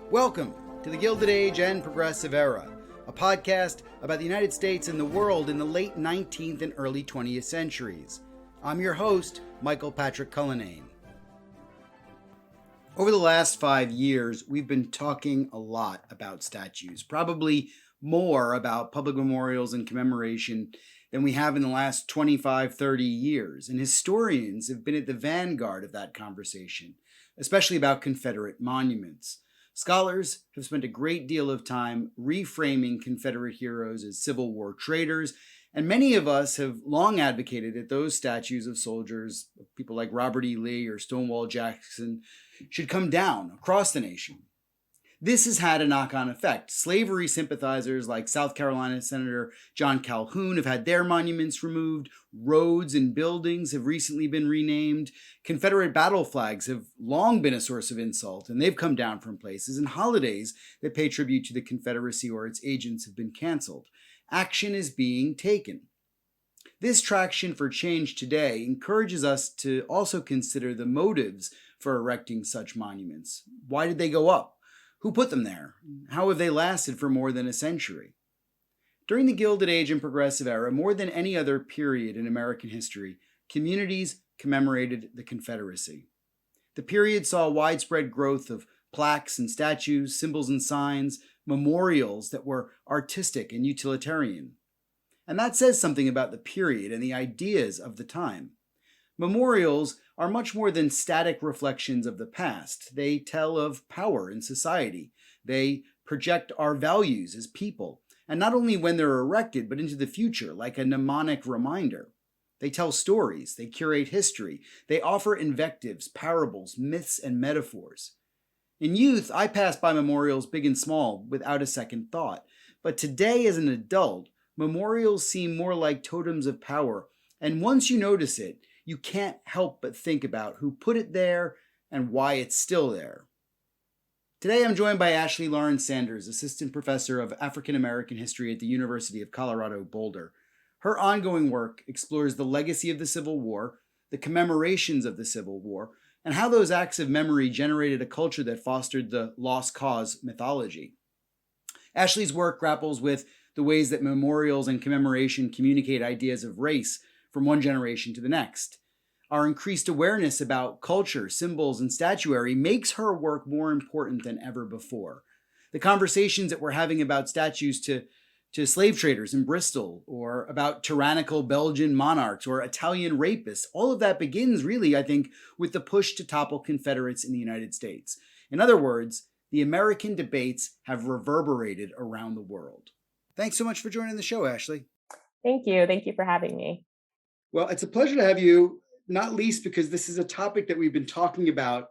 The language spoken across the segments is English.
Welcome to the Gilded Age and Progressive Era, a podcast about the United States and the world in the late 19th and early 20th centuries. I'm your host, Michael Patrick Cullinane. Over the last 5 years, we've been talking a lot about statues, probably more about public memorials and commemoration than we have in the last 25, 30 years. And historians have been at the vanguard of that conversation, especially about Confederate monuments. Scholars have spent a great deal of time reframing Confederate heroes as Civil War traitors, and many of us have long advocated that those statues of soldiers, people like Robert E. Lee or Stonewall Jackson, should come down across the nation. This has had a knock-on effect. Slavery sympathizers like South Carolina Senator John Calhoun have had their monuments removed. Roads and buildings have recently been renamed. Confederate battle flags have long been a source of insult, and they've come down from places. And holidays that pay tribute to the Confederacy or its agents have been canceled. Action is being taken. This traction for change today encourages us to also consider the motives for erecting such monuments. Why did they go up? Who put them there? How have they lasted for more than a century? During the Gilded Age and Progressive Era, more than any other period in American history, communities commemorated the Confederacy. The period saw widespread growth of plaques and statues, symbols and signs, memorials that were artistic and utilitarian. And that says something about the period and the ideas of the time. Memorials are much more than static reflections of the past. They tell of power in society. They project our values as people, and not only when they're erected, but into the future, like a mnemonic reminder. They tell stories, they curate history, they offer invectives, parables, myths, and metaphors. In youth, I passed by memorials big and small without a second thought. But today, as an adult, memorials seem more like totems of power, and once you notice it, you can't help but think about who put it there and why it's still there. Today I'm joined by Ashleigh Lawrence-Sanders, Assistant Professor of African American History at the University of Colorado Boulder. Her ongoing work explores the legacy of the Civil War, the commemorations of the Civil War, and how those acts of memory generated a culture that fostered the lost cause mythology. Ashleigh's work grapples with the ways that memorials and commemoration communicate ideas of race from one generation to the next. Our increased awareness about culture, symbols, and statuary makes her work more important than ever before. The conversations that we're having about statues to slave traders in Bristol, or about tyrannical Belgian monarchs or Italian rapists, all of that begins really, I think, with the push to topple Confederates in the United States. In other words, the American debates have reverberated around the world. Thanks so much for joining the show, Ashleigh. Thank you. Thank you for having me. Well, it's a pleasure to have you, not least because this is a topic that we've been talking about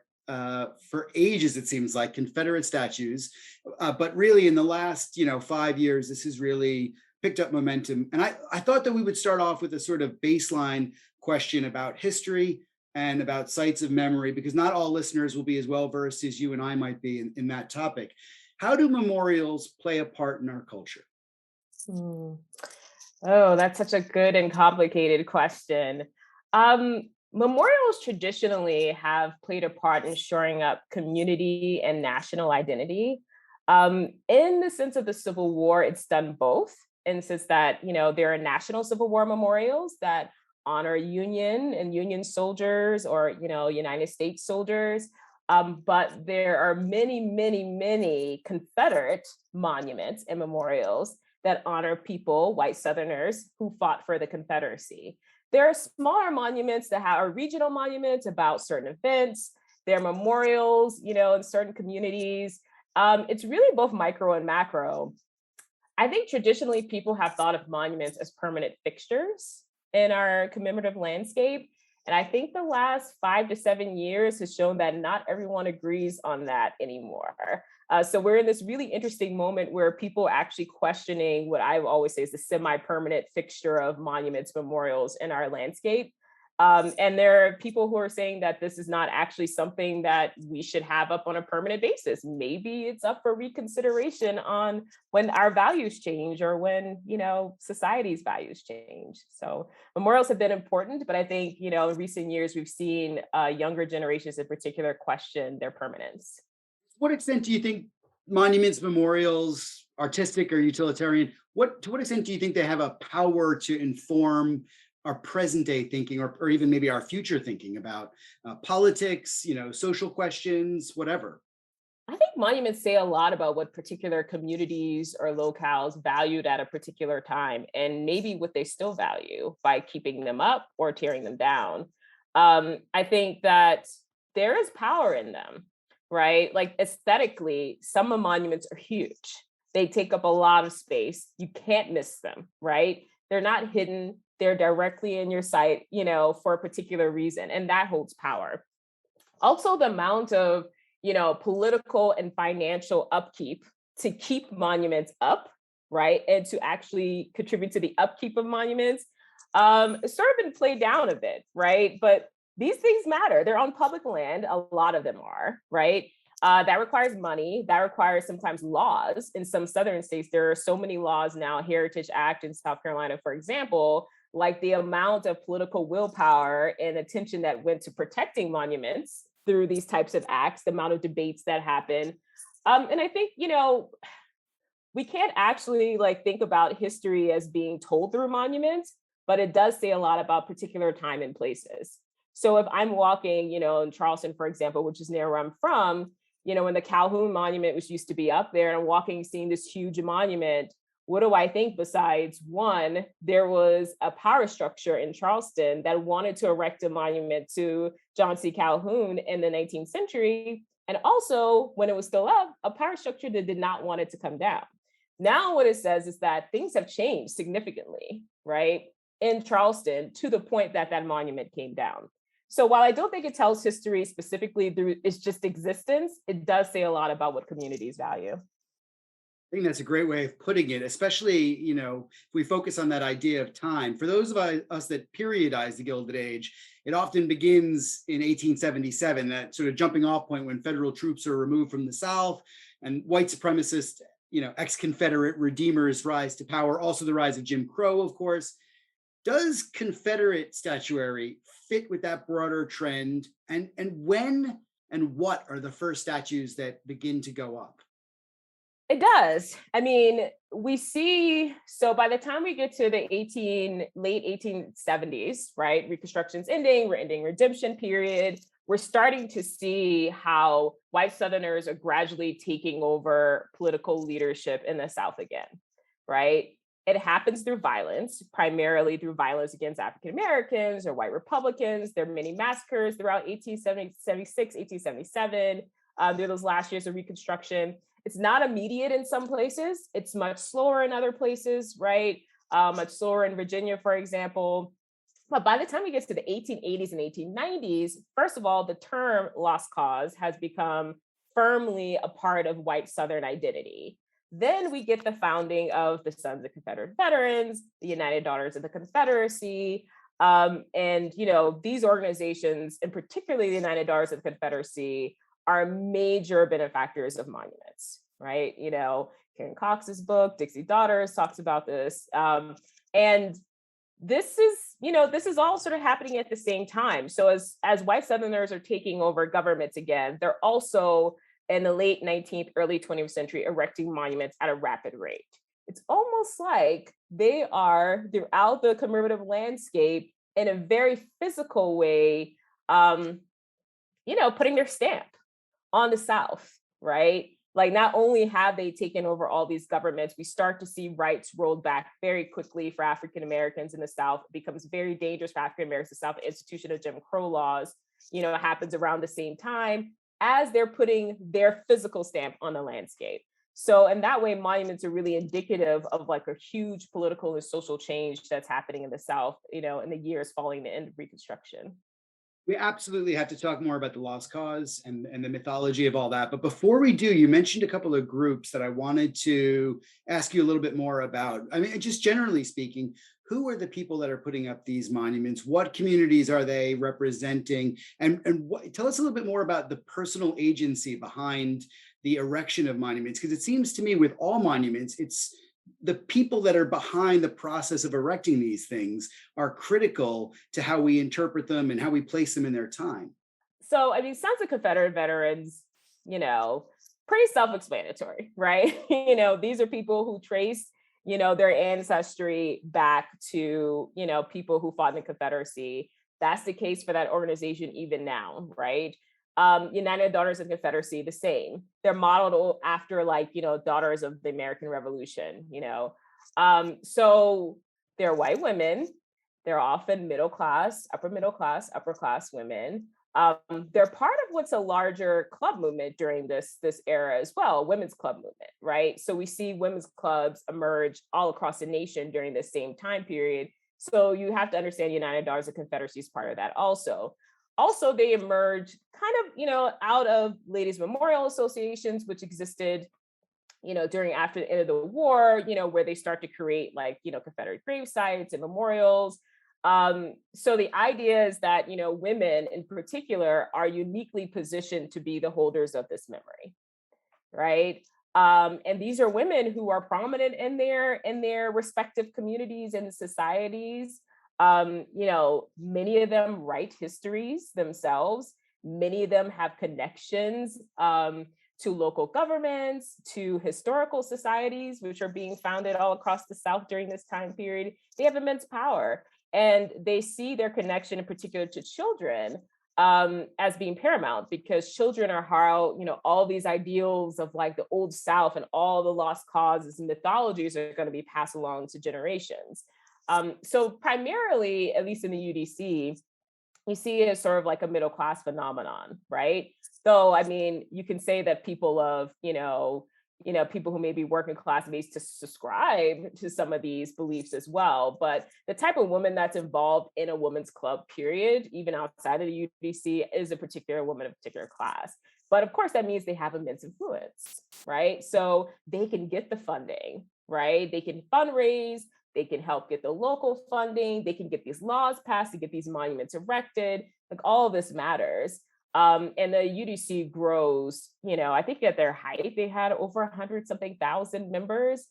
for ages, it seems like, Confederate statues. But really in the last, 5 years, this has really picked up momentum. And I thought that we would start off with a sort of baseline question about history and about sites of memory, because not all listeners will be as well versed as you and I might be in that topic. How do memorials play a part in our culture? Oh, that's such a good and complicated question. Memorials traditionally have played a part in shoring up community and national identity. In the sense of the Civil War, it's done both. In the sense that, there are national Civil War memorials that honor Union and Union soldiers or, United States soldiers. But there are many, many, many Confederate monuments and memorials that honor people, white Southerners, who fought for the Confederacy. There are smaller monuments that are regional monuments about certain events. There are memorials, in certain communities. It's really both micro and macro. I think traditionally people have thought of monuments as permanent fixtures in our commemorative landscape. And I think the last 5 to 7 years has shown that not everyone agrees on that anymore. So we're in this really interesting moment where people are actually questioning what I always say is the semi-permanent fixture of monuments, memorials in our landscape. And there are people who are saying that this is not actually something that we should have up on a permanent basis. Maybe it's up for reconsideration on when our values change or when, society's values change. So memorials have been important, but I think, in recent years, we've seen younger generations in particular question their permanence. What extent do you think monuments, memorials, artistic or utilitarian, to what extent do you think they have a power to inform our present day thinking, or even maybe our future thinking about politics, social questions, whatever? I think monuments say a lot about what particular communities or locales valued at a particular time, and maybe what they still value by keeping them up or tearing them down. I think that there is power in them, right? Like aesthetically, some of monuments are huge. They take up a lot of space. You can't miss them, right? They're not hidden. They're directly in your sight, for a particular reason, and that holds power. Also, the amount of political and financial upkeep to keep monuments up, right, and to actually contribute to the upkeep of monuments, it's sort of been played down a bit, right? But these things matter. They're on public land. A lot of them are, right? That requires money. That requires sometimes laws. In some southern states, there are so many laws now. Heritage Act in South Carolina, for example, like the amount of political willpower and attention that went to protecting monuments through these types of acts, the amount of debates that happen. And I think, we can't actually like think about history as being told through monuments, but it does say a lot about particular time and places. So if I'm walking, in Charleston, for example, which is near where I'm from, when the Calhoun Monument was used to be up there, and I'm walking, seeing this huge monument, what do I think besides one, there was a power structure in Charleston that wanted to erect a monument to John C. Calhoun in the 19th century. And also, when it was still up, a power structure that did not want it to come down. Now, what it says is that things have changed significantly, right, in Charleston to the point that that monument came down. So while I don't think it tells history specifically through its just existence, it does say a lot about what communities value. I think that's a great way of putting it, especially, if we focus on that idea of time. For those of us that periodize the Gilded Age, it often begins in 1877, that sort of jumping off point when federal troops are removed from the South and white supremacist, ex-Confederate redeemers rise to power. Also the rise of Jim Crow, of course. Does Confederate statuary fit with that broader trend? And when and what are the first statues that begin to go up? It does. I mean, we see, so by the time we get to the late 1870s, right? Reconstruction's ending, we're ending redemption period. We're starting to see how white Southerners are gradually taking over political leadership in the South again, right? It happens through violence, primarily through violence against African Americans or white Republicans. There are many massacres throughout 1876, 1877. Through those last years of Reconstruction. It's not immediate in some places. It's much slower in other places, right? Much slower in Virginia, for example. But by the time we get to the 1880s and 1890s, first of all, the term lost cause has become firmly a part of white Southern identity. Then we get the founding of the Sons of Confederate Veterans, the United Daughters of the Confederacy. And, these organizations, and particularly the United Daughters of the Confederacy, are major benefactors of monuments, right? Karen Cox's book, Dixie Daughters, talks about this. And this is all sort of happening at the same time. So as white Southerners are taking over governments again, they're also in the late 19th, early 20th century erecting monuments at a rapid rate. It's almost like they are throughout the commemorative landscape in a very physical way, putting their stamp on the South, right? Like not only have they taken over all these governments, we start to see rights rolled back very quickly for African Americans in the South. It becomes very dangerous for African Americans in the South. The institution of Jim Crow laws, happens around the same time as they're putting their physical stamp on the landscape. So in that way, monuments are really indicative of like a huge political and social change that's happening in the South, in the years following the end of Reconstruction. We absolutely have to talk more about the lost cause and the mythology of all that. But before we do, you mentioned a couple of groups that I wanted to ask you a little bit more about. I mean, just generally speaking, who are the people that are putting up these monuments? What communities are they representing? Tell us a little bit more about the personal agency behind the erection of monuments, because it seems to me with all monuments, it's the people that are behind the process of erecting these things are critical to how we interpret them and how we place them in their time. So, I mean, Sons of Confederate Veterans, you know, pretty self-explanatory, right? These are people who trace, their ancestry back to, people who fought in the Confederacy. That's the case for that organization even now, right? United Daughters of Confederacy, the same. They're modeled after, like, daughters of the American Revolution. So they're white women. They're often middle class, upper class women. They're part of what's a larger club movement during this era as well, women's club movement, right? So we see women's clubs emerge all across the nation during the same time period. So you have to understand United Daughters of Confederacy is part of that also. Also, they emerge kind of, out of ladies' memorial associations, which existed, during after the end of the war, where they start to create like, Confederate grave sites and memorials. So the idea is that, women in particular are uniquely positioned to be the holders of this memory, right? And these are women who are prominent in their respective communities and societies. Many of them write histories themselves. Many of them have connections to local governments, to historical societies, which are being founded all across the South during this time period. They have immense power, and they see their connection in particular to children as being paramount, because children are how, all these ideals of like the old South and all the lost causes and mythologies are going to be passed along to generations. So primarily, at least in the UDC, you see it as sort of like a middle class phenomenon, right? So, I mean, you can say that people of, people who may be working class may to subscribe to some of these beliefs as well. But the type of woman that's involved in a women's club, period, even outside of the UDC, is a particular woman of a particular class. But of course, that means they have immense influence, right? So they can get the funding, right? They can fundraise, they can help get the local funding, they can get these laws passed to get these monuments erected. Like all of this matters. And the UDC grows, I think at their height, they had over 100 something thousand members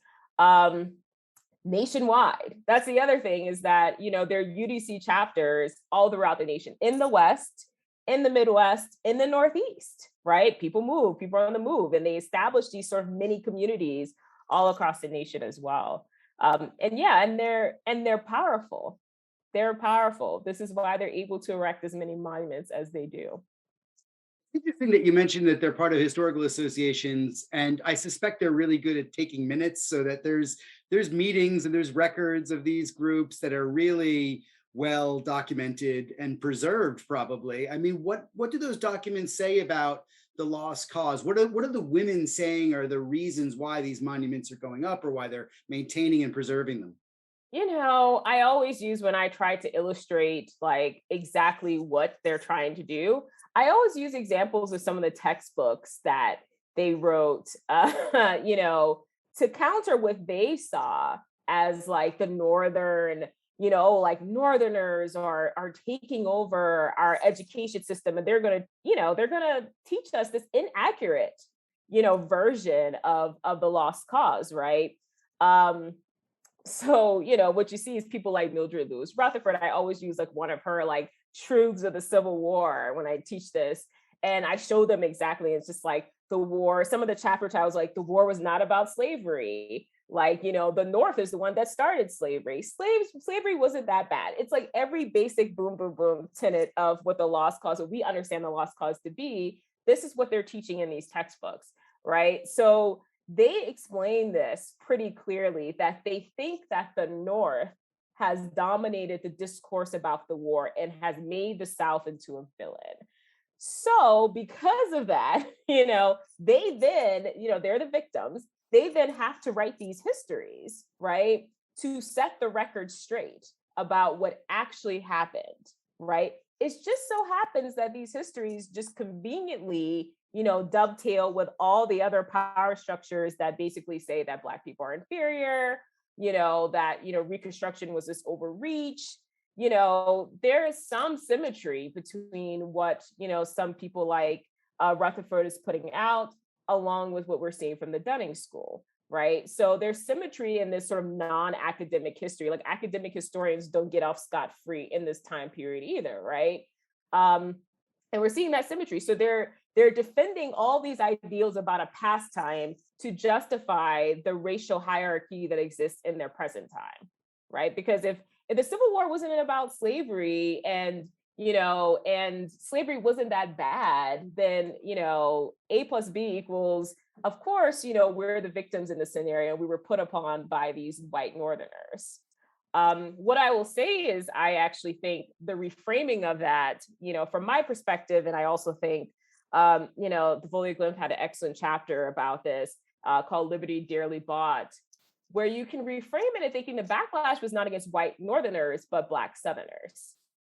nationwide. That's the other thing, is that, there are UDC chapters all throughout the nation, in the West, in the Midwest, in the Northeast, right? People move, people are on the move, and they establish these sort of mini communities all across the nation as well. And yeah, and they're powerful. They're powerful. This is why they're able to erect as many monuments as they do. Interesting that you mentioned that they're part of historical associations, and I suspect they're really good at taking minutes, so that there's meetings and there's records of these groups that are really well documented and preserved. Probably, I mean, what do those documents say about the lost cause? What are the women saying are the reasons why these monuments are going up, or why they're maintaining and preserving them? I always use, when I try to illustrate like exactly what they're trying to do, I always use examples of some of the textbooks that they wrote, to counter what they saw as like the northern, like northerners are taking over our education system, and they're gonna teach us this inaccurate, version of the lost cause, right? Um, so, what you see is people like Mildred Lewis Rutherford. I always use like one of her like truths of the Civil War when I teach this. And I show them exactly. It's just like the war, some of the chapter titles, like the war was not about slavery. Like, the North is the one that started slavery. Slavery wasn't that bad. It's like every basic boom, boom, boom tenet of what the lost cause, what we understand the lost cause to be. This is what they're teaching in these textbooks, right? So they explain this pretty clearly, that they think that the North has dominated the discourse about the war and has made the South into a villain. So, because of that, they then, they're the victims. They then have to write these histories, right, to set the record straight about what actually happened, right? it just so happens that these histories just conveniently, dovetail with all the other power structures that basically say that Black people are inferior, that, Reconstruction was this overreach. There is some symmetry between what, some people like Rutherford is putting out, along with what we're seeing from the Dunning School, right? So there's symmetry in this sort of non-academic history. Like academic historians don't get off scot-free in this time period either, right? Um, and we're seeing that symmetry. So they're defending all these ideals about a past time to justify the racial hierarchy that exists in their present time, right? Because if the Civil War wasn't about slavery and slavery wasn't that bad, then A plus B equals, of course, we're the victims in the scenario. We were put upon by these white Northerners. What I will say is, I actually think the reframing of that, from my perspective, and I also think, the Foley Glimp had an excellent chapter about this called Liberty Dearly Bought, where you can reframe it and thinking the backlash was not against white Northerners, but Black Southerners.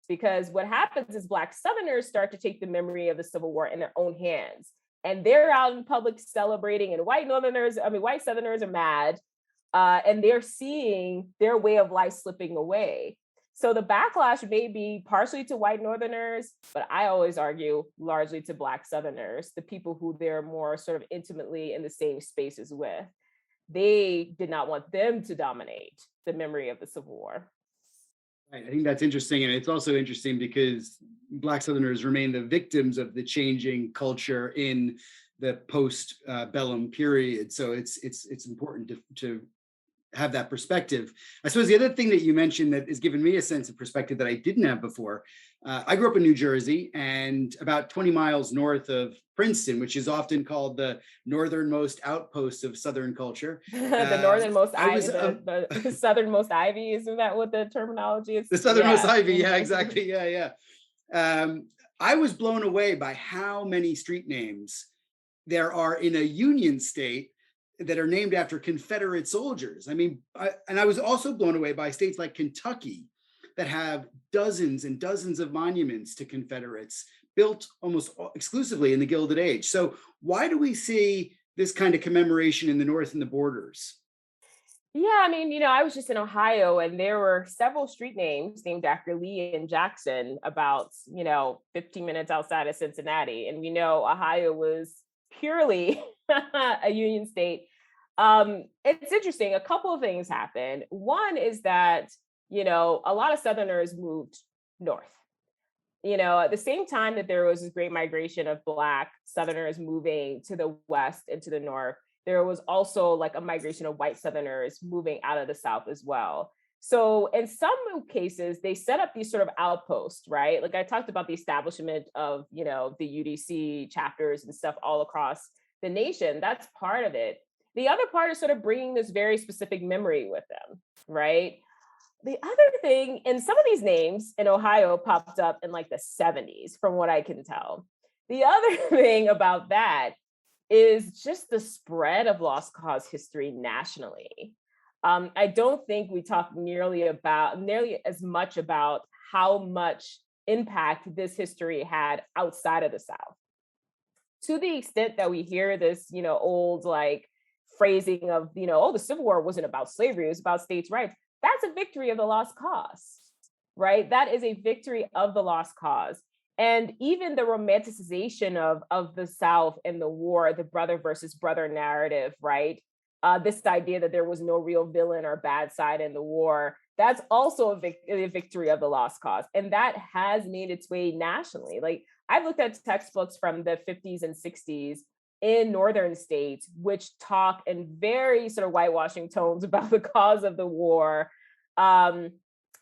Because what happens is Black Southerners start to take the memory of the Civil War in their own hands. And they're out in public celebrating, and white Southerners are mad. And they're seeing their way of life slipping away. So the backlash may be partially to white Northerners, but I always argue largely to Black Southerners, the people who they're more sort of intimately in the same spaces with. They did not want them to dominate the memory of the Civil War. Right. I think that's interesting. And it's also interesting because Black Southerners remain the victims of the changing culture in the post-bellum period. So it's important to have that perspective. I suppose the other thing that you mentioned that has given me a sense of perspective that I didn't have before, I grew up in New Jersey and about 20 miles north of Princeton, which is often called the northernmost outpost of Southern culture. The northernmost I ivy, was the southernmost ivy, isn't that what the terminology is? the southernmost ivy, yeah, exactly, yeah. I was blown away by how many street names there are in a Union state that are named after Confederate soldiers. I mean, I was also blown away by states like Kentucky that have dozens and dozens of monuments to Confederates built almost exclusively in the Gilded Age. So why do we see this kind of commemoration in the North and the borders? Yeah, I mean, I was just in Ohio and there were several street names named after Lee and Jackson about, 15 minutes outside of Cincinnati. And we know Ohio was purely a Union state. It's interesting. A couple of things happened. One is that, a lot of Southerners moved north. At the same time that there was this great migration of Black Southerners moving to the West and to the North, there was also like a migration of white Southerners moving out of the South as well. So in some cases, they set up these sort of outposts, right? Like I talked about the establishment of, the UDC chapters and stuff all across the nation. That's part of it. The other part is sort of bringing this very specific memory with them, right? The other thing, and some of these names in Ohio popped up in like the 70s, from what I can tell. The other thing about that is just the spread of lost cause history nationally. I don't think we talk nearly as much about how much impact this history had outside of the South. To the extent that we hear this, old like phrasing of, oh, the Civil War wasn't about slavery, it was about states' rights. That's a victory of the lost cause, right? That is a victory of the lost cause. And even the romanticization of the South and the war, the brother versus brother narrative, right? This idea that there was no real villain or bad side in the war, that's also a victory of the lost cause. And that has made its way nationally. Like I've looked at textbooks from the 50s and 60s in northern states, which talk in very sort of whitewashing tones about the cause of the war, and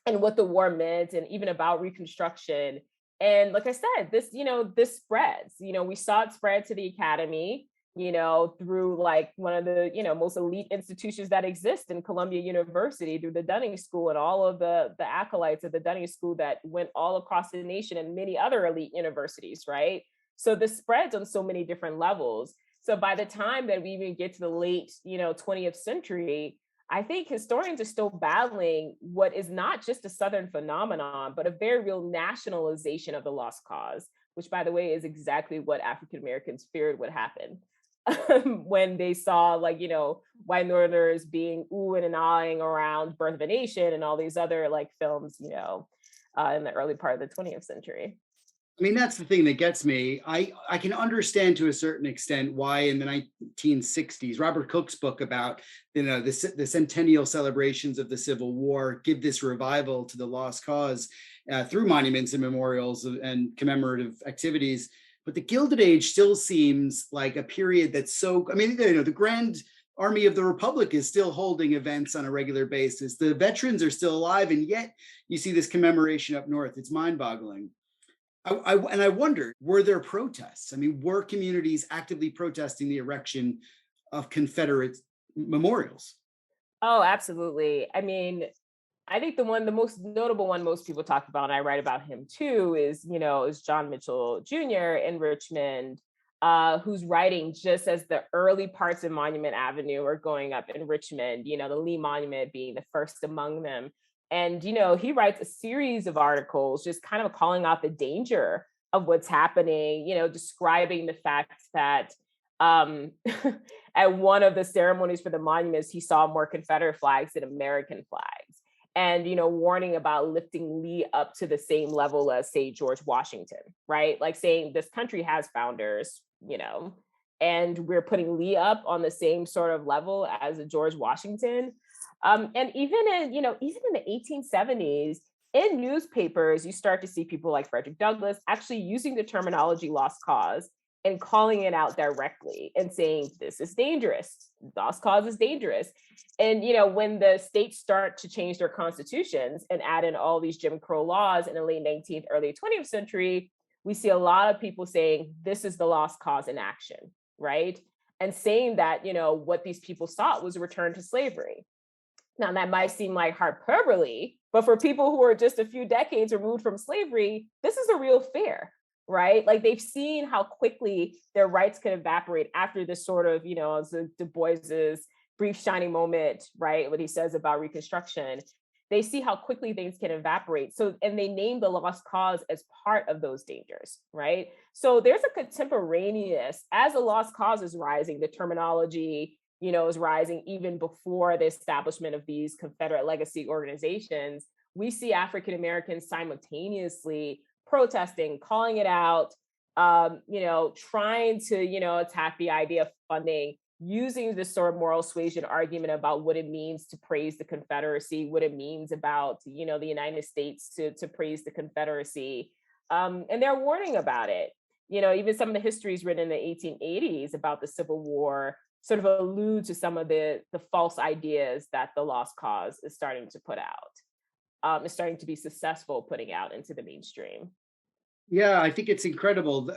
what the war meant, and even about Reconstruction. And like I said, this spreads. We saw it spread to the academy, through like one of the, most elite institutions that exist in Columbia University, through the Dunning School and all of the acolytes of the Dunning School that went all across the nation and many other elite universities, right? So this spreads on so many different levels. So by the time that we even get to the late, 20th century, I think historians are still battling what is not just a Southern phenomenon, but a very real nationalization of the lost cause, which, by the way, is exactly what African Americans feared would happen when they saw, like, white Northerners being oohing and ahhing around Birth of a Nation and all these other like films, in the early part of the 20th century. I mean, that's the thing that gets me. I can understand to a certain extent why in the 1960s, Robert Cook's book about the centennial celebrations of the Civil War give this revival to the lost cause through monuments and memorials and commemorative activities. But the Gilded Age still seems like a period that's so. I mean, the Grand Army of the Republic is still holding events on a regular basis. The veterans are still alive, and yet you see this commemoration up north. It's mind-boggling. And I wondered, were there protests? I mean, were communities actively protesting the erection of Confederate memorials? Oh, absolutely. I mean, I think the most notable one most people talk about, and I write about him too, is John Mitchell Jr. in Richmond, who's writing just as the early parts of Monument Avenue are going up in Richmond, the Lee Monument being the first among them. And, he writes a series of articles just kind of calling out the danger of what's happening, describing the fact that um, at one of the ceremonies for the monuments, he saw more Confederate flags than American flags, and warning about lifting Lee up to the same level as, say, George Washington, right? Like saying this country has founders, and we're putting Lee up on the same sort of level as a George Washington. And even in the 1870s, in newspapers, you start to see people like Frederick Douglass actually using the terminology lost cause and calling it out directly and saying, this is dangerous. Lost cause is dangerous. And, when the states start to change their constitutions and add in all these Jim Crow laws in the late 19th, early 20th century, we see a lot of people saying, this is the lost cause in action, right? And saying that, what these people sought was a return to slavery. Now, that might seem like hyperbole, but for people who are just a few decades removed from slavery, this is a real fear, right? Like they've seen how quickly their rights could evaporate after this sort of, as Du Bois's brief shining moment, right? What he says about Reconstruction. They see how quickly things can evaporate. So, and they name the lost cause as part of those dangers, right? So there's a contemporaneous, as a lost cause is rising, the terminology, is rising even before the establishment of these Confederate legacy organizations. We see African Americans simultaneously protesting, calling it out, trying to, attack the idea of funding, using this sort of moral suasion argument about what it means to praise the Confederacy, what it means about, the United States to praise the Confederacy. And they're warning about it. Even some of the histories written in the 1880s about the Civil War sort of allude to some of the false ideas that the lost cause is starting to put out, is starting to be successful putting out into the mainstream. Yeah, I think it's incredible.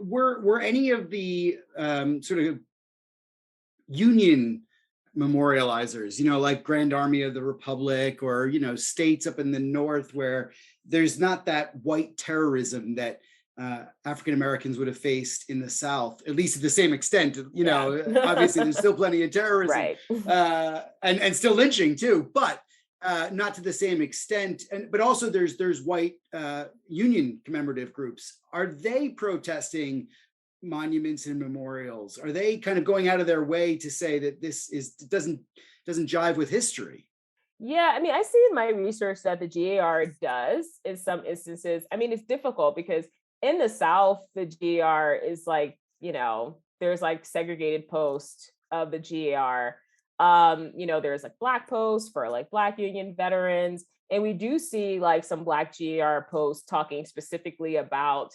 Were any of the sort of Union memorializers, like Grand Army of the Republic, or states up in the North where there's not that white terrorism that African Americans would have faced in the South, at least to the same extent. Obviously there's still plenty of terrorism, Right. and still lynching too, but not to the same extent. But also there's white Union commemorative groups. Are they protesting monuments and memorials? Are they kind of going out of their way to say that this doesn't jive with history? Yeah, I mean, I see in my research that the GAR does in some instances. I mean, it's difficult because in the South, the GAR is like, there's like segregated posts of the GAR. There's like Black posts for like Black Union veterans. And we do see like some Black GAR posts talking specifically about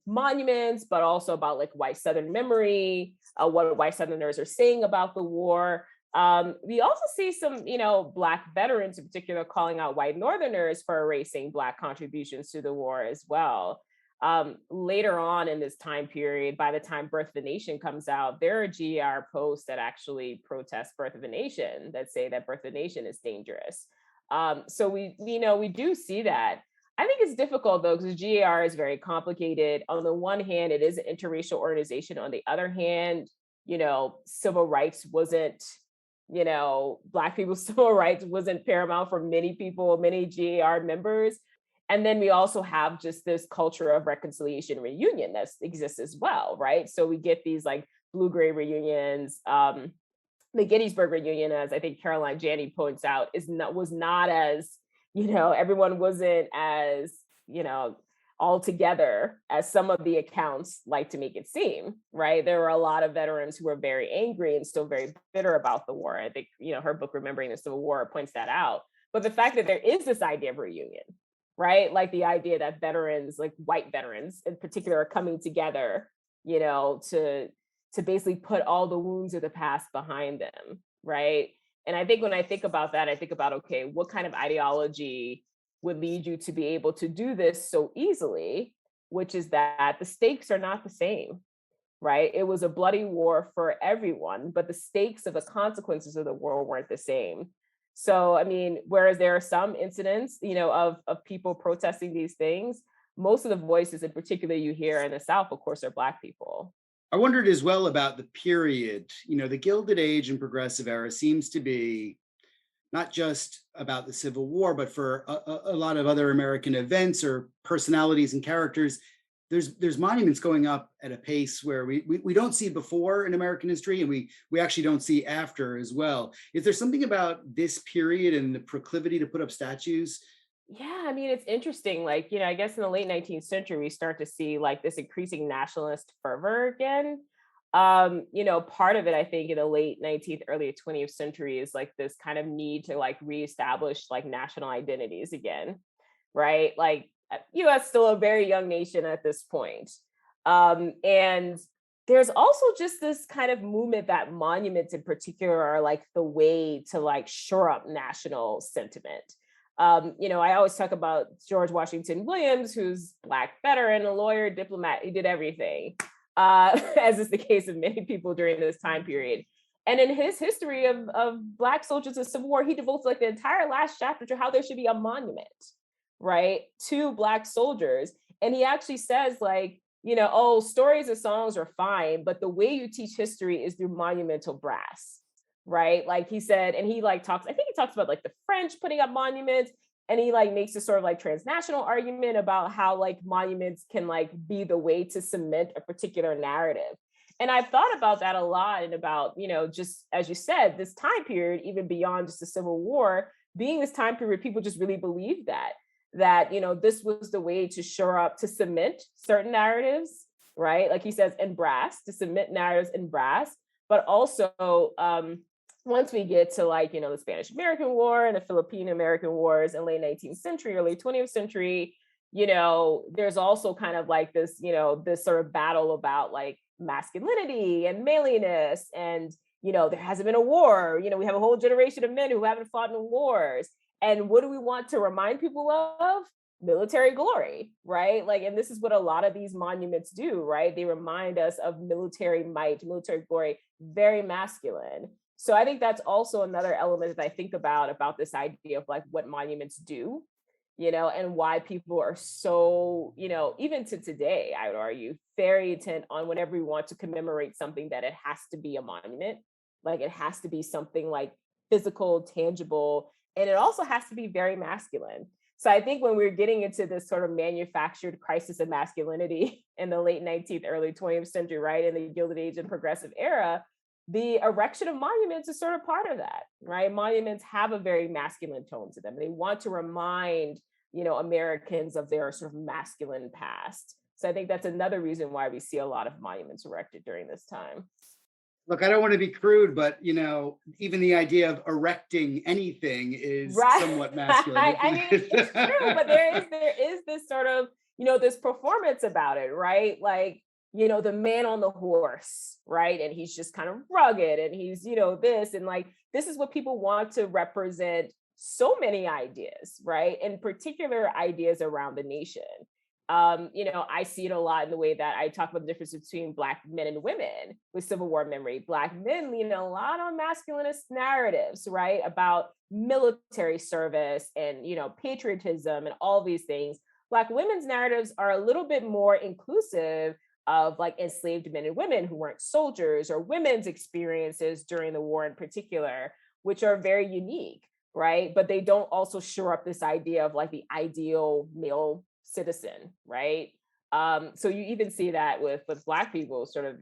monuments, but also about like white Southern memory, what white Southerners are saying about the war. We also see some, Black veterans in particular calling out white Northerners for erasing Black contributions to the war as well. Later on in this time period, by the time Birth of a Nation comes out, there are GR posts that actually protest Birth of a Nation, that say that Birth of a Nation is dangerous. So we do see that. I think it's difficult though, because GAR is very complicated. On the one hand, it is an interracial organization. On the other hand, civil rights wasn't Black people's civil rights wasn't paramount for many people, many GAR members. And then we also have just this culture of reconciliation reunion that exists as well, right? So we get these like blue-gray reunions. The Gettysburg Reunion, as I think Caroline Janney points out, was not as, everyone wasn't as, you know, all together as some of the accounts like to make it seem, right? There were a lot of veterans who were very angry and still very bitter about the war. I think, her book, Remembering the Civil War, points that out. But the fact that there is this idea of reunion, right? Like the idea that veterans, like white veterans in particular, are coming together, to basically put all the wounds of the past behind them, right? And I think when I think about that, I think about, okay, what kind of ideology would lead you to be able to do this so easily, which is that the stakes are not the same, right? It was a bloody war for everyone, but the stakes of the consequences of the war weren't the same. So, I mean, whereas there are some incidents, of people protesting these things, most of the voices in particular you hear in the South, of course, are Black people. I wondered as well about the period. The Gilded Age and Progressive Era seems to be not just about the Civil War, but for a lot of other American events or personalities and characters. There's monuments going up at a pace where we don't see before in American history, and we actually don't see after as well. Is there something about this period and the proclivity to put up statues? Yeah, I mean, it's interesting. Like, I guess in the late 19th century, we start to see like this increasing nationalist fervor again. Part of it, I think, in the late 19th, early 20th century is like this kind of need to like reestablish like national identities again, right? Like, US still a very young nation at this point. And there's also just this kind of movement that monuments in particular are like the way to like shore up national sentiment. I always talk about George Washington Williams, who's Black veteran, a lawyer, diplomat. He did everything, as is the case of many people during this time period. And in his history of Black soldiers in the Civil War, he devotes like the entire last chapter to how there should be a monument, right, to Black soldiers. And he actually says, like, oh, stories and songs are fine, but the way you teach history is through monumental brass, right? Like he said, and he like talks, I think he talks about like the French putting up monuments, and he like makes this sort of like transnational argument about how like monuments can like be the way to cement a particular narrative. And I've thought about that a lot, and about, just as you said, this time period, even beyond just the Civil War, being this time period, people just really believed that this was the way to shore up, to cement certain narratives, right? Like he says, in brass, to cement narratives in brass, but also once we get to like, the Spanish American War and the Philippine American Wars in late 19th century, early 20th century, there's also kind of like this, this sort of battle about like masculinity and maleness. And, there hasn't been a war, we have a whole generation of men who haven't fought in wars. And what do we want to remind people of? Military glory, right? Like, and this is what a lot of these monuments do, right? They remind us of military might, military glory, very masculine. So I think that's also another element that I think about this idea of like what monuments do, and why people are so, even to today, I would argue, very intent on whenever we want to commemorate something, that it has to be a monument. Like it has to be something like physical, tangible, and it also has to be very masculine. So I think when we're getting into this sort of manufactured crisis of masculinity in the late 19th, early 20th century, right, in the Gilded Age and Progressive Era, the erection of monuments is sort of part of that, right? Monuments have a very masculine tone to them. They want to remind, Americans of their sort of masculine past. So I think that's another reason why we see a lot of monuments erected during this time. Look, I don't want to be crude, but even the idea of erecting anything is Right. somewhat masculine. I mean, it's true, but there is this sort of, this performance about it, right? Like, the man on the horse, right? And he's just kind of rugged, and he's, this, and like, this is what people want to represent so many ideas, right? In particular, ideas around the nation. I see it a lot in the way that I talk about the difference between Black men and women with Civil War memory. Black men lean a lot on masculinist narratives, right? About military service and, patriotism and all these things. Black women's narratives are a little bit more inclusive, of like enslaved men and women who weren't soldiers, or women's experiences during the war in particular, which are very unique, right? But they don't also shore up this idea of like the ideal male citizen, right? So you even see that with Black people sort of,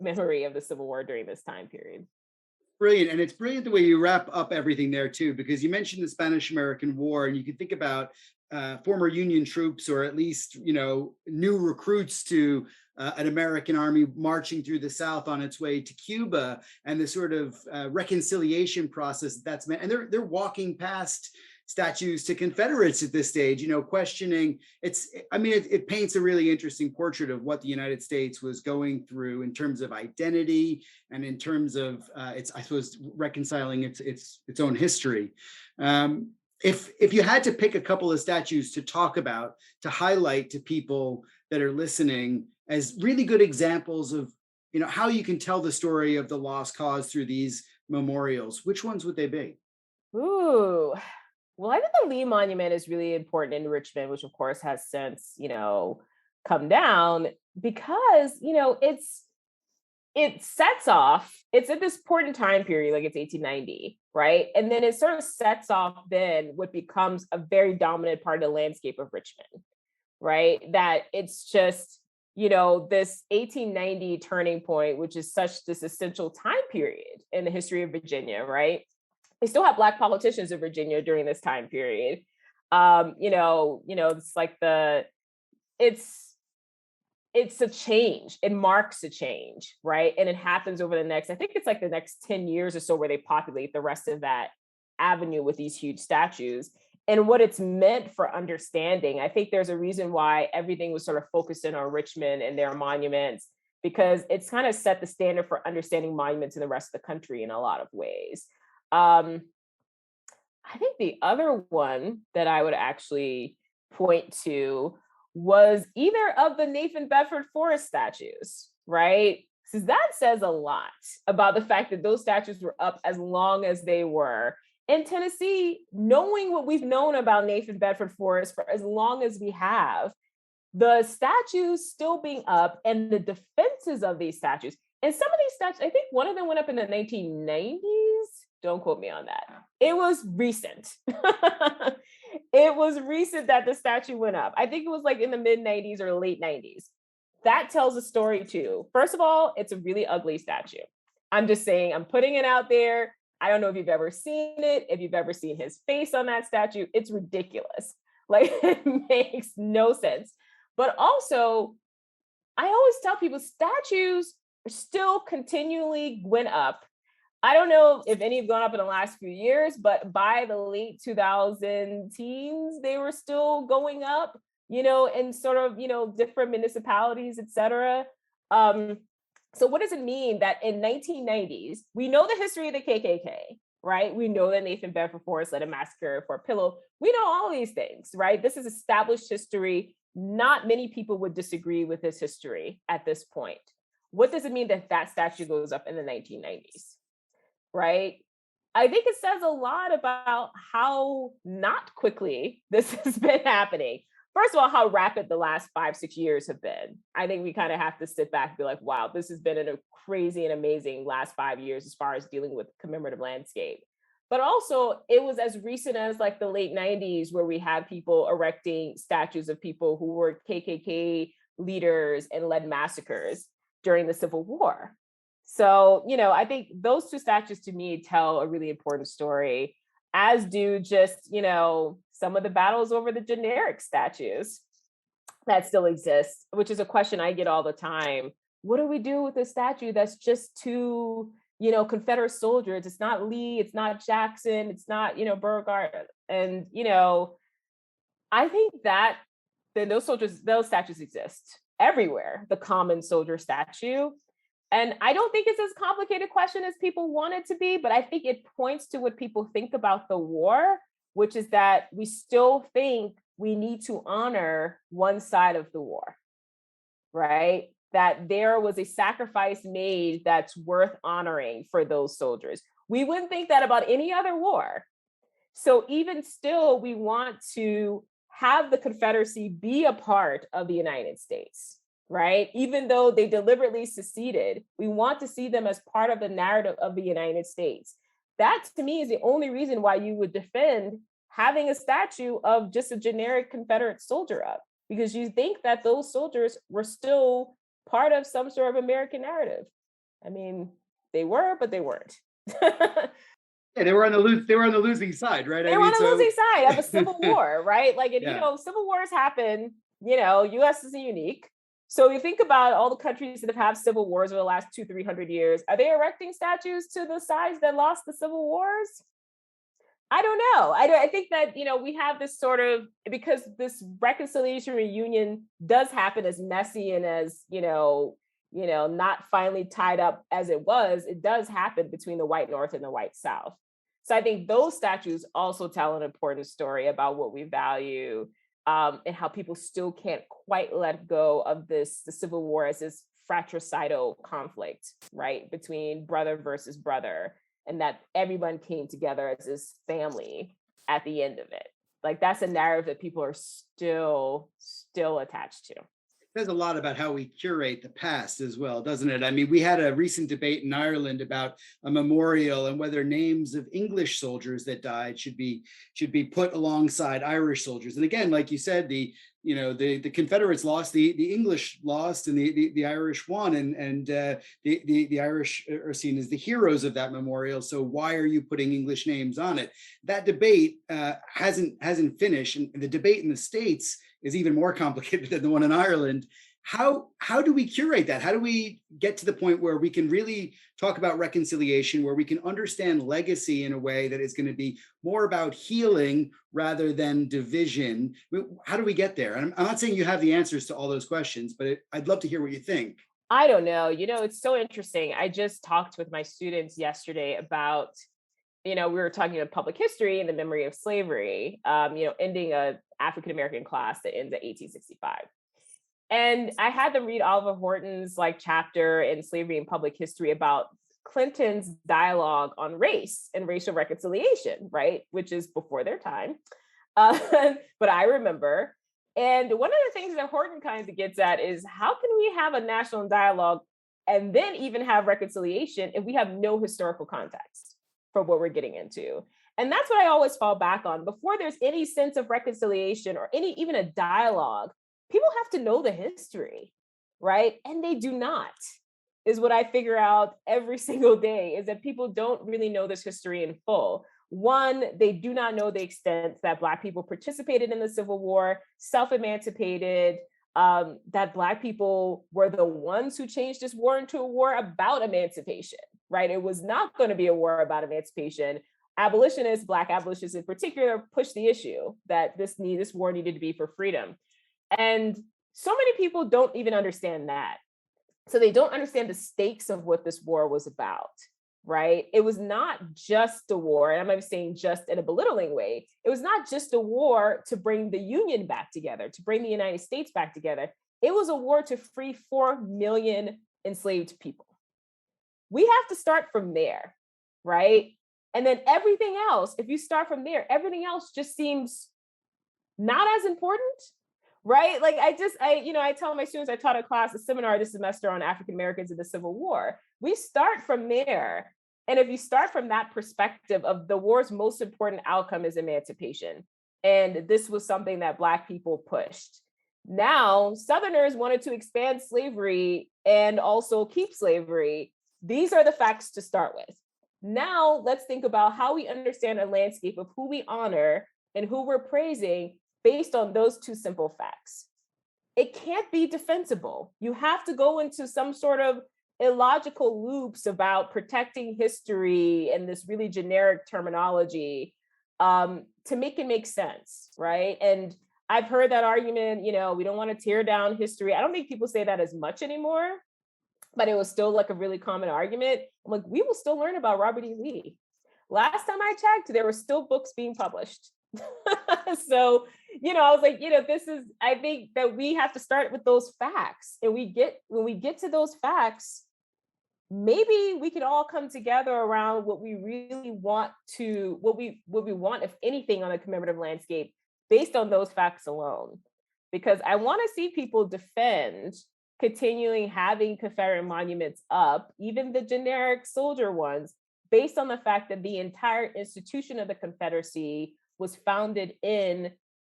memory of the Civil War during this time period. Brilliant. And it's brilliant the way you wrap up everything there, too, because you mentioned the Spanish American War, and you can think about former Union troops, or at least, new recruits to an American army marching through the South on its way to Cuba, and the sort of reconciliation process that's meant. And they're walking past statues to Confederates at this stage, questioning. It paints a really interesting portrait of what the United States was going through in terms of identity, and in terms of I suppose, reconciling its own history. If you had to pick a couple of statues to talk about, to highlight to people that are listening as really good examples of, how you can tell the story of the lost cause through these memorials, which ones would they be? Ooh, well, I think the Lee Monument is really important in Richmond, which of course has since, come down, because, it sets off, it's at this important time period, like it's 1890, right? And then it sort of sets off then what becomes a very dominant part of the landscape of Richmond, right? That it's just, this 1890 turning point, which is such this essential time period in the history of Virginia, right? They still have Black politicians in Virginia during this time period. It's like it's a change. It marks a change, right? And it happens over the next, I think it's like the next 10 years or so, where they populate the rest of that avenue with these huge statues. And what it's meant for understanding, I think there's a reason why everything was sort of focused in on Richmond and their monuments, because it's kind of set the standard for understanding monuments in the rest of the country in a lot of ways. I think the other one that I would actually point to was either of the Nathan Bedford Forrest statues, right? Because that says a lot about the fact that those statues were up as long as they were. In Tennessee, knowing what we've known about Nathan Bedford Forrest for as long as we have, the statues still being up and the defenses of these statues. And some of these statues, I think one of them went up in the 1990s. Don't quote me on that. It was recent. It was recent that the statue went up. I think it was like in the mid 90s or late 90s. That tells a story too. First of all, it's a really ugly statue. I'm just saying, I'm putting it out there. I don't know if you've ever seen it, if you've ever seen his face on that statue. It's ridiculous. Like, it makes no sense. But also, I always tell people statues are still continually went up. I don't know if any have gone up in the last few years, but by the late 2000 teens, they were still going up, in sort of, different municipalities, et cetera. So what does it mean that in 1990s, we know the history of the KKK, right? We know that Nathan Bedford Forrest led a massacre at Fort Pillow. We know all these things, right? This is established history. Not many people would disagree with this history at this point. What does it mean that that statue goes up in the 1990s? Right? I think it says a lot about how not quickly this has been happening. First of all, how rapid the last 5-6 years have been. I think we kind of have to sit back and be like, wow, this has been a crazy and amazing last 5 years as far as dealing with commemorative landscape. But also, it was as recent as like the late 90s where we had people erecting statues of people who were KKK leaders and led massacres during the Civil War. So, I think those two statues to me tell a really important story, as do just, some of the battles over the generic statues that still exist, which is a question I get all the time. What do we do with a statue that's just two, Confederate soldiers? It's not Lee, it's not Jackson, it's not, Beauregard. And, I think that those statues exist everywhere, the common soldier statue. And I don't think it's as complicated a question as people want it to be, but I think it points to what people think about the war, which is that we still think we need to honor one side of the war, right? That there was a sacrifice made that's worth honoring for those soldiers. We wouldn't think that about any other war. So even still, we want to have the Confederacy be a part of the United States, right? Even though they deliberately seceded, we want to see them as part of the narrative of the United States. That to me is the only reason why you would defend having a statue of just a generic Confederate soldier up, because you think that those soldiers were still part of some sort of American narrative. I mean, they were, but they weren't. Yeah, they were on the losing side, right? I They were mean, on the so losing side of a civil war, right? Like, and yeah. civil wars happen, US isn't unique. So you think about all the countries that have had civil wars over the last 200-300 years. Are they erecting statues to the sides that lost the civil wars? I don't know. I think that, we have this sort of, because this reconciliation reunion does happen as messy and as, not finally tied up as it does happen between the white North and the white South. So I think those statues also tell an important story about what we value, and how people still can't quite let go of the Civil War as this fratricidal conflict, right, between brother versus brother, and that everyone came together as this family at the end of it. Like, that's a narrative that people are still attached to. Says a lot about how we curate the past as well, doesn't it? I mean, we had a recent debate in Ireland about a memorial and whether names of English soldiers that died should be put alongside Irish soldiers. And again, like you said, the Confederates lost, the English lost, and the Irish won, and the Irish are seen as the heroes of that memorial. So why are you putting English names on it? That debate hasn't finished, and the debate in the States is even more complicated than the one in Ireland. How do we curate that? How do we get to the point where we can really talk about reconciliation, where we can understand legacy in a way that is going to be more about healing rather than division? How do we get there? And I'm not saying you have the answers to all those questions, but I'd love to hear what you think. I don't know. It's so interesting. I just talked with my students yesterday about, we were talking about public history and the memory of slavery, ending a African-American class that ends at 1865. And I had them read Oliver Horton's chapter in Slavery and Public History about Clinton's dialogue on race and racial reconciliation, right? Which is before their time. But I remember. And one of the things that Horton kind of gets at is, how can we have a national dialogue and then even have reconciliation if we have no historical context for what we're getting into? And that's what I always fall back on. Before there's any sense of reconciliation or even a dialogue, people have to know the history, right? And they do not, is what I figure out every single day, is that people don't really know this history in full. One, they do not know the extent that Black people participated in the Civil War, self-emancipated, that Black people were the ones who changed this war into a war about emancipation, right? It was not going to be a war about emancipation. Abolitionists, Black abolitionists in particular, pushed the issue that this war needed to be for freedom. And so many people don't even understand that. So they don't understand the stakes of what this war was about, right? It was not just a war, and I'm not saying just in a belittling way. It was not just a war to bring the Union back together, to bring the United States back together. It was a war to free 4 million enslaved people. We have to start from there, right? And then everything else, if you start from there, everything else just seems not as important, right? Like I tell my students, I taught a seminar this semester on African Americans in the Civil War. We start from there. And if you start from that perspective of the war's most important outcome is emancipation, and this was something that Black people pushed. Now, Southerners wanted to expand slavery and also keep slavery. These are the facts to start with. Now, let's think about how we understand a landscape of who we honor and who we're praising based on those two simple facts. It can't be defensible. You have to go into some sort of illogical loops about protecting history and this really generic terminology to make it make sense, right? And I've heard that argument, we don't want to tear down history. I don't think people say that as much anymore, but it was still a really common argument. I'm like, we will still learn about Robert E. Lee. Last time I checked, there were still books being published. So, I was like, I think that we have to start with those facts. And when we get to those facts, maybe we can all come together around what we really want what we want, if anything, on a commemorative landscape based on those facts alone. Because I want to see people defend continuing having Confederate monuments up, even the generic soldier ones, based on the fact that the entire institution of the Confederacy was founded in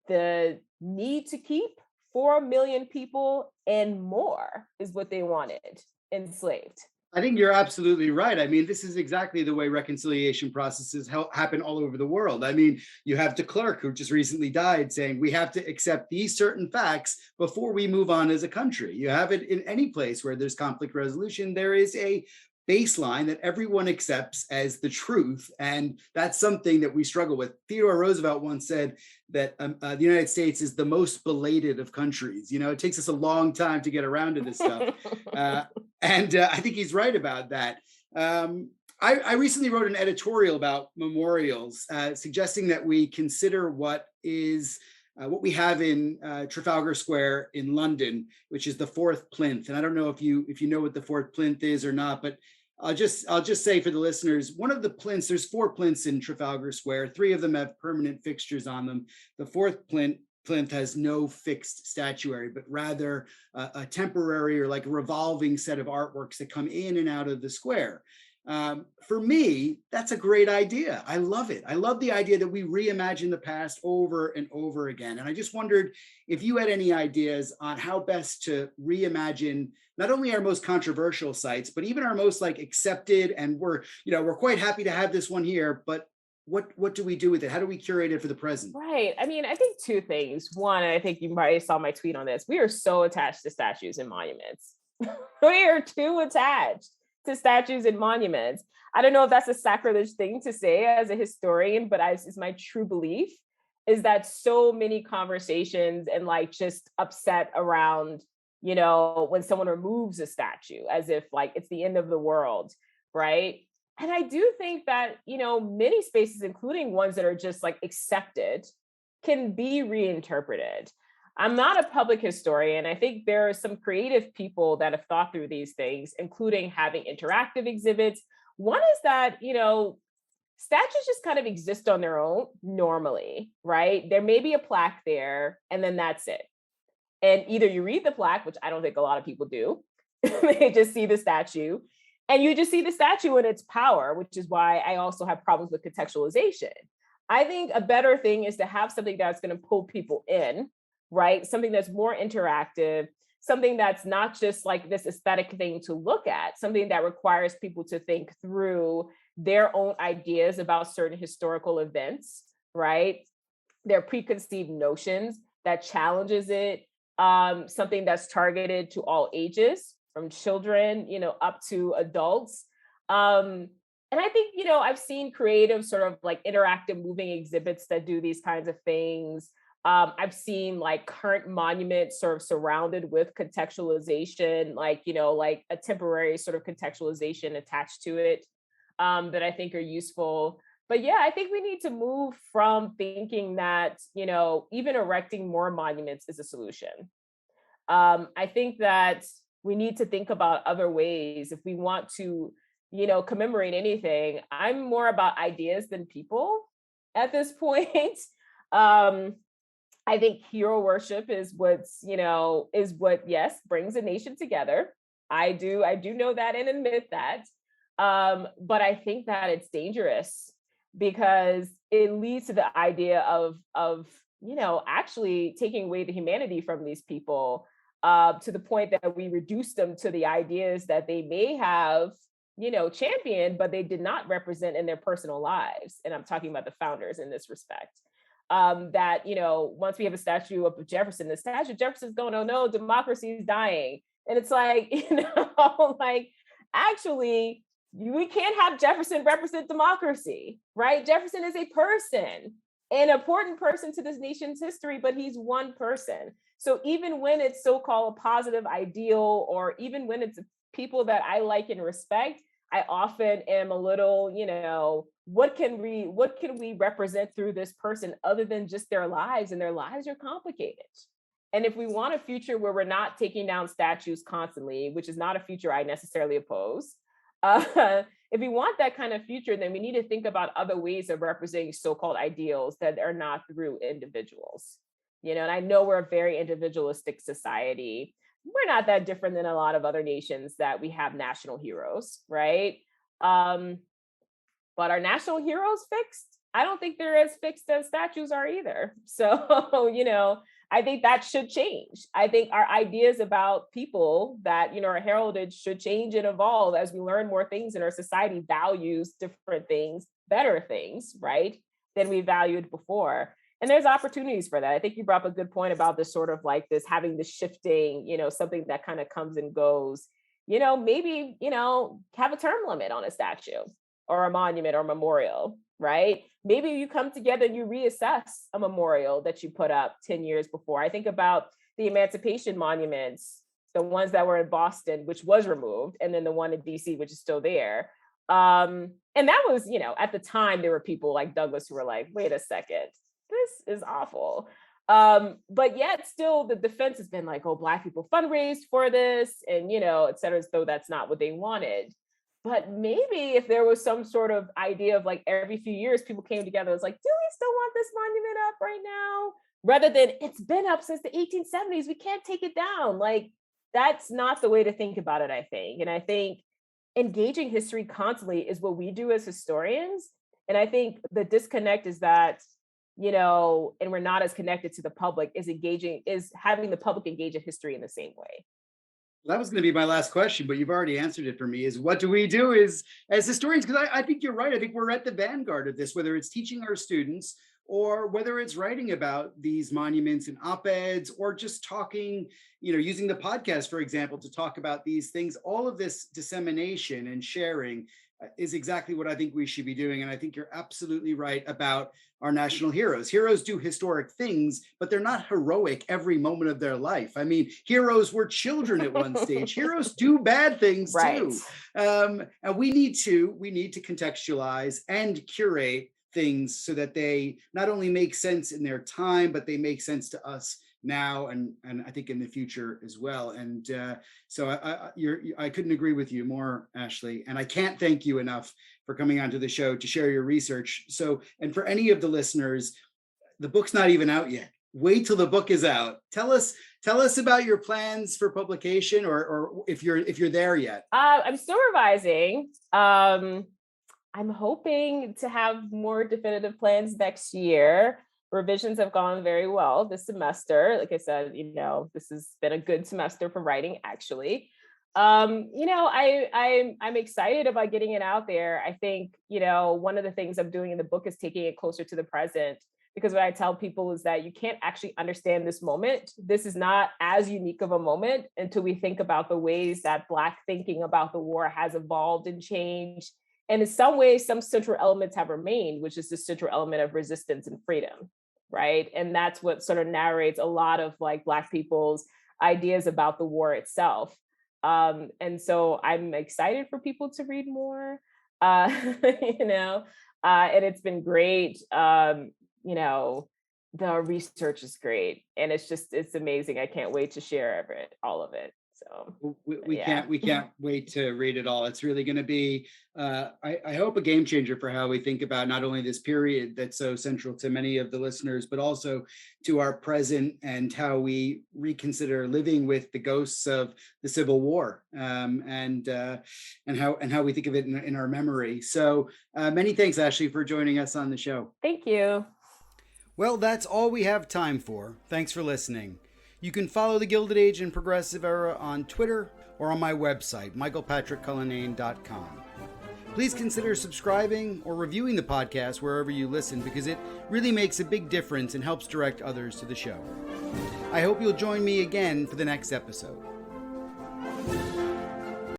the need to keep 4 million people and more is what they wanted enslaved. I think you're absolutely right. I mean, this is exactly the way reconciliation processes happen all over the world. I mean, you have de Klerk, who just recently died, saying we have to accept these certain facts before we move on as a country. You have it in any place where there's conflict resolution. There is a baseline that everyone accepts as the truth. And that's something that we struggle with. Theodore Roosevelt once said that the United States is the most belated of countries. You know, it takes us a long time to get around to this stuff. And I think he's right about that. I recently wrote an editorial about memorials, suggesting that we consider what we have in Trafalgar Square in London, which is the fourth plinth. And I don't know if you know what the fourth plinth is or not, but I'll just say for the listeners, one of the plinths, there's four plinths in Trafalgar Square. Three of them have permanent fixtures on them. The fourth plinth has no fixed statuary, but rather a temporary or like a revolving set of artworks that come in and out of the square. For me, that's a great idea. I love it. I love the idea that we reimagine the past over and over again. And I just wondered if you had any ideas on how best to reimagine not only our most controversial sites, but even our most like accepted, and we're quite happy to have this one here, but what do we do with it? How do we curate it for the present? Right. I mean, I think two things. One, and I think you probably saw my tweet on this. We are so attached to statues and monuments. We are too attached to statues and monuments. I don't know if that's a sacrilege thing to say as a historian, but it's my true belief is that so many conversations and like just upset around, when someone removes a statue as if like it's the end of the world, right? And I do think that, many spaces, including ones that are just like accepted, can be reinterpreted. I'm not a public historian. I think there are some creative people that have thought through these things, including having interactive exhibits. One is that, statues just kind of exist on their own normally, right? There may be a plaque there, and then that's it. And either you read the plaque, which I don't think a lot of people do, they just see the statue, and you just see the statue and its power, which is why I also have problems with contextualization. I think a better thing is to have something that's going to pull people in, right? Something that's more interactive, something that's not just like this aesthetic thing to look at, something that requires people to think through their own ideas about certain historical events, right? Their preconceived notions that challenges it, something that's targeted to all ages, from children, up to adults. And I think, I've seen creative sort of like interactive moving exhibits that do these kinds of things. I've seen like current monuments sort of surrounded with contextualization, like a temporary sort of contextualization attached to it, that I think are useful. But yeah, I think we need to move from thinking that, even erecting more monuments is a solution. I think that we need to think about other ways if we want to, commemorate anything. I'm more about ideas than people at this point. I think hero worship is what, yes, brings a nation together. I do know that and admit that. But I think that it's dangerous because it leads to the idea of actually taking away the humanity from these people, to the point that we reduce them to the ideas that they may have, championed, but they did not represent in their personal lives. And I'm talking about the founders in this respect. That, once we have a statue of Jefferson, the statue of Jefferson's going, oh no, democracy is dying. And it's like, like actually, we can't have Jefferson represent democracy, right? Jefferson is a person, an important person to this nation's history, but he's one person. So even when it's so-called a positive ideal, or even when it's people that I like and respect, I often am a little, what can we represent through this person other than just their lives? And their lives are complicated. And if we want a future where we're not taking down statues constantly, which is not a future I necessarily oppose, if we want that kind of future, then we need to think about other ways of representing so-called ideals that are not through individuals. And I know we're a very individualistic society, we're not that different than a lot of other nations that we have national heroes, right? Um, but are national heroes fixed? I don't think they're as fixed as statues are either. So, I think that should change. I think our ideas about people that, are heralded should change and evolve as we learn more things and our society values different things, better things, right, than we valued before. And there's opportunities for that. I think you brought up a good point about this sort of like this having this shifting, something that kind of comes and goes. Maybe, have a term limit on a statue or a monument or memorial, right? Maybe you come together and you reassess a memorial that you put up 10 years before. I think about the Emancipation monuments, the ones that were in Boston, which was removed, and then the one in DC, which is still there. And that was, at the time, there were people like Douglas who were like, wait a second, this is awful. But yet still the defense has been like, oh, Black people fundraised for this and, et cetera, as though that's not what they wanted. But maybe if there was some sort of idea of like every few years people came together, it's like, do we still want this monument up right now? Rather than it's been up since the 1870s, we can't take it down. Like, that's not the way to think about it, I think. And I think engaging history constantly is what we do as historians. And I think the disconnect is that, and we're not as connected to the public, is having the public engage in history in the same way. That was going to be my last question, but you've already answered it for me, is what do we do as historians? Because I think you're right. I think we're at the vanguard of this, whether it's teaching our students or whether it's writing about these monuments in op-eds or just talking, using the podcast, for example, to talk about these things. All of this dissemination and sharing is exactly what I think we should be doing. And I think you're absolutely right about our national heroes. Heroes do historic things, but they're not heroic every moment of their life. I mean, heroes were children at one stage. Heroes do bad things too. And we need to contextualize and curate things so that they not only make sense in their time, but they make sense to us now and I think in the future as well. And so I couldn't agree with you more, Ashleigh. And I can't thank you enough for coming onto the show to share your research. So, and for any of the listeners, the book's not even out yet. Wait till the book is out. Tell us about your plans for publication, or if you're there yet. I'm still revising. I'm hoping to have more definitive plans next year. Revisions have gone very well this semester. Like I said, this has been a good semester for writing, actually. I'm excited about getting it out there. I think, one of the things I'm doing in the book is taking it closer to the present, because what I tell people is that you can't actually understand this moment. This is not as unique of a moment until we think about the ways that Black thinking about the war has evolved and changed. And in some ways, some central elements have remained, which is the central element of resistance and freedom, right? And that's what sort of narrates a lot of like Black people's ideas about the war itself. And so I'm excited for people to read more, and it's been great. The research is gret, and it's amazing. I can't wait to share all of it. So we can't wait to read it all. It's really going to be, I hope, a game changer for how we think about not only this period that's so central to many of the listeners, but also to our present and how we reconsider living with the ghosts of the Civil War, and how we think of it in our memory. So many thanks, Ashleigh, for joining us on the show. Thank you. Well, that's all we have time for. Thanks for listening. You can follow the Gilded Age and Progressive Era on Twitter or on my website, michaelpatrickcullinane.com. Please consider subscribing or reviewing the podcast wherever you listen, because it really makes a big difference and helps direct others to the show. I hope you'll join me again for the next episode.